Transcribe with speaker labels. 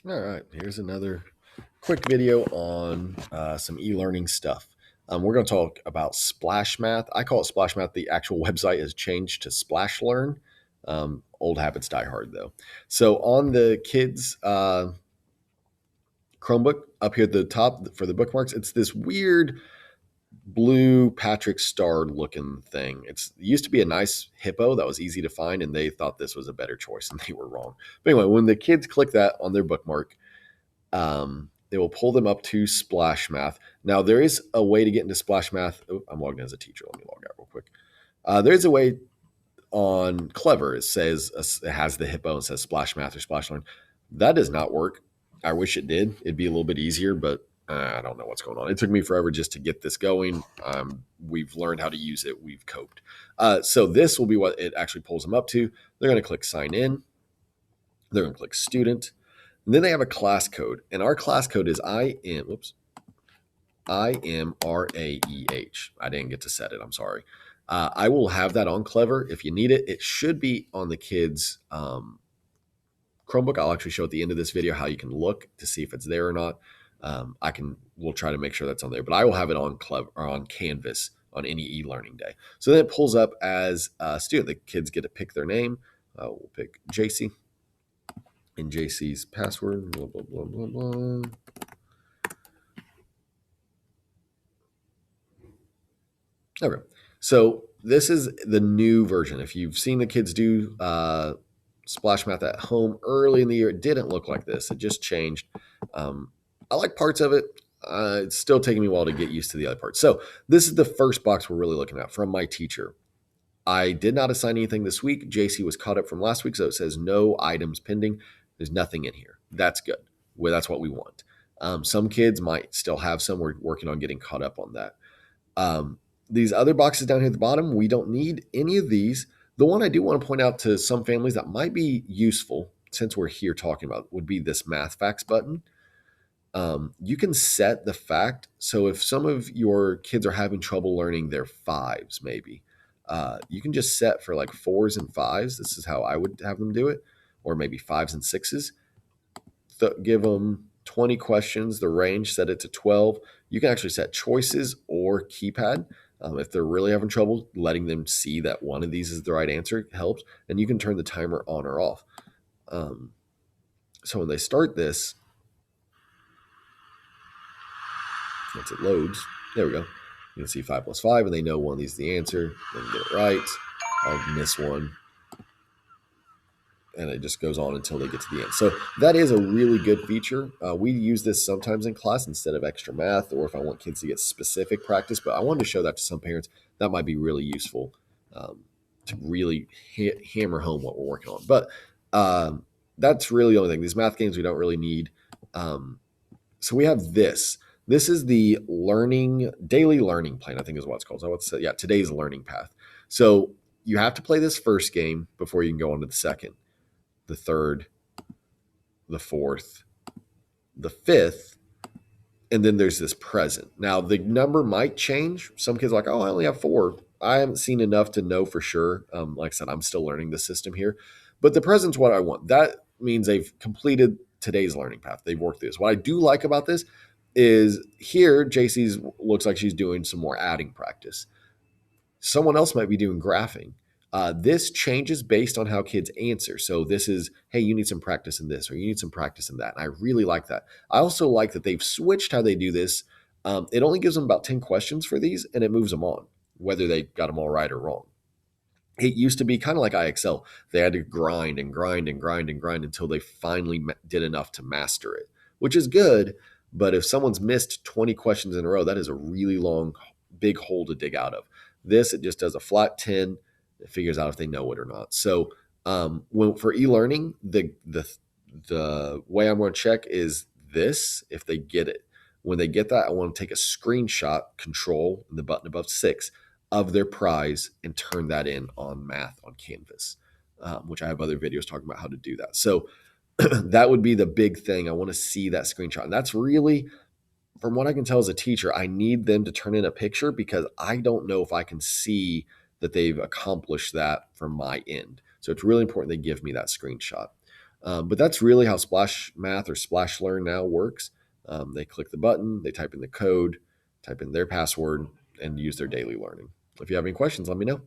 Speaker 1: All right, here's another quick video on some e-learning stuff. We're going to talk about Splash Math. I call it Splash Math. The actual website has changed to Splashlearn. Old habits die hard, though. So on the kids' Chromebook up here at the top for the bookmarks, it's this weird blue Patrick Star looking thing. It used to be a nice hippo that was easy to find, and they thought this was a better choice, and they were wrong. But anyway, when the kids click that on their bookmark, it will pull them up to Splash Math. Now, there is a way to get into Splash Math. Oh, I'm logged in as a teacher. Let me log out real quick. There's a way on Clever. It says it has the hippo and says Splash Math or Splash Learn. That does not work. I wish it did. It'd be a little bit easier, but I don't know what's going on. It took me forever just to get this going. We've learned how to use it. We've coped. So this will be what it actually pulls them up to. They're going to click Sign In. They're going to click Student. And then they have a class code, and our class code is IMRAEH. I didn't get to set it. I'm sorry. I will have that on Clever if you need it. It should be on the kids' Chromebook. I'll actually show at the end of this video how you can look to see if it's there or not. We'll try to make sure that's on there, but I will have it on Clever or on Canvas on any e-learning day. So then it pulls up as a student. The kids get to pick their name. We'll pick JC. And JC's password, blah, blah, blah, blah, blah. Okay. So this is the new version. If you've seen the kids do Splash Math at home early in the year, it didn't look like this. It just changed. I like parts of it. It's still taking me a while to get used to the other parts. So this is the first box we're really looking at from my teacher. I did not assign anything this week. JC was caught up from last week, so it says no items pending. There's nothing in here. That's good. Well, that's what we want. Some kids might still have some. We're working on getting caught up on that. These other boxes down here at the bottom, we don't need any of these. The one I do want to point out to some families that might be useful, since we're here talking about, would be this Math Facts button. You can set the fact. So if some of your kids are having trouble learning their fives, maybe, you can just set for like 4s and 5s. This is how I would have them do it, or maybe 5s and 6s. Give them 20 questions, the range, set it to 12. You can actually set choices or keypad. If they're really having trouble, letting them see that one of these is the right answer helps. And you can turn the timer on or off. So when they start this, once it loads, there we go. You can see 5 plus 5, and they know one of these is the answer. They can get it right. I'll miss one. And it just goes on until they get to the end. So that is a really good feature. We use this sometimes in class instead of extra math, or if I want kids to get specific practice. But I wanted to show that to some parents. That might be really useful to really hammer home what we're working on. But that's really the only thing. These math games we don't really need. So we have this. This is the daily learning plan, I think is what it's called. So today's learning path. So you have to play this first game before you can go on to the second, the third, the fourth, the fifth, and then there's this present. Now, the number might change. Some kids are like, oh, I only have 4. I haven't seen enough to know for sure. Like I said, I'm still learning the system here. But the present's what I want. That means they've completed today's learning path. They've worked through this. What I do like about this is here, JC's looks like she's doing some more adding practice. Someone else might be doing graphing. This changes based on how kids answer. So this is, hey, you need some practice in this, or you need some practice in that. And I really like that. I also like that they've switched how they do this. It only gives them about 10 questions for these, and it moves them on, whether they got them all right or wrong. It used to be kind of like IXL. They had to grind and grind and grind and grind until they finally did enough to master it, which is good. But if someone's missed 20 questions in a row, that is a really long, big hole to dig out of. This, it just does a flat 10. It figures out if they know it or not. So for e-learning, the way I'm going to check is this, if they get it. When they get that, I want to take a screenshot, control, and the button above 6 of their prize and turn that in on math on Canvas, which I have other videos talking about how to do that. So that would be the big thing. I want to see that screenshot. And that's really, from what I can tell as a teacher, I need them to turn in a picture because I don't know if I can see that they've accomplished that from my end. So it's really important they give me that screenshot. But that's really how Splash Math or Splashlearn now works. They click the button, they type in the code, type in their password, and use their daily learning. If you have any questions, let me know.